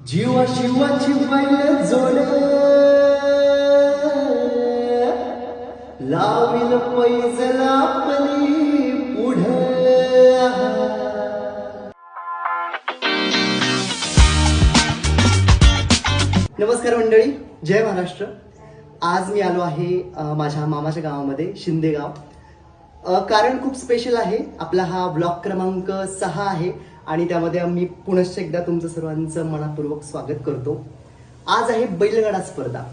जीवा शिवाची बैल जोड लाविल पैजला आपली पुढ. नमस्कार मंडळी, जय महाराष्ट्र. आज मी आलो आहे माझ्या मामाच्या गावामध्ये, शिंदे गाव. कारण खूप स्पेशल आहे. आपला हा ब्लॉग क्रमांक 6 आहे आणि त्यामध्ये आम्ही पुनश्च एकदा तुमचं सर्वांचं मनापूर्वक स्वागत करतो. आज आहे बैलगाडा स्पर्धा.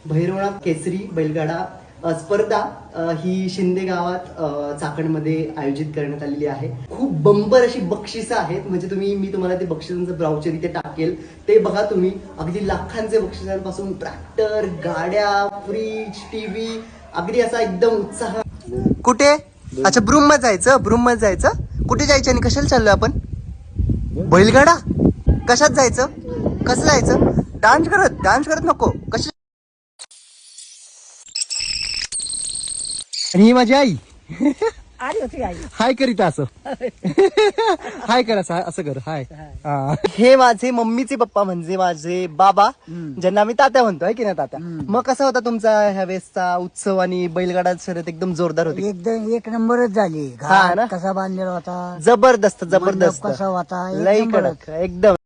भैरवनाथ केसरी बैलगाडा स्पर्धा ही शिंदे गावात चाकणमध्ये आयोजित करण्यात आलेली आहे. खूप बंपर अशी बक्षिसं आहेत. म्हणजे मी तुम्हाला ते बक्षिसांचं ब्राउचर इथे टाकेल, ते बघा तुम्ही. अगदी लाखांचे बक्षिसांपासून ट्रॅक्टर, गाड्या, फ्रीज, टीव्ही, अगदी असा एकदम उत्साह. कुठे? अच्छा, ब्रूम मध्ये जायचं. ब्रूम मध्ये जायचं. कुठे जायचं आणि कशाला चाललोय आपण? बैलगाडा. कशात जायचं? कसं जायचं? डान्स करत नको. कशा? आणि ही माझी आई हाय करीत असं. हाय कर, असं कर. हाय. हे माझे मम्मीचे पप्पा, म्हणजे माझे बाबा, ज्यांना आम्ही तात्या म्हणतो, आहे की नाही तात्या? मग कसा होता तुमचा ह्या वेळेसचा उत्सव आणि बैलगाडा शर्यत? एकदम जोरदार होती. एकदम एक नंबरच झाली. हा ना? कसा बांधलेला होता, जबरदस्त मंडप कसा होता, एक लई नंबरच. कडक एकदम.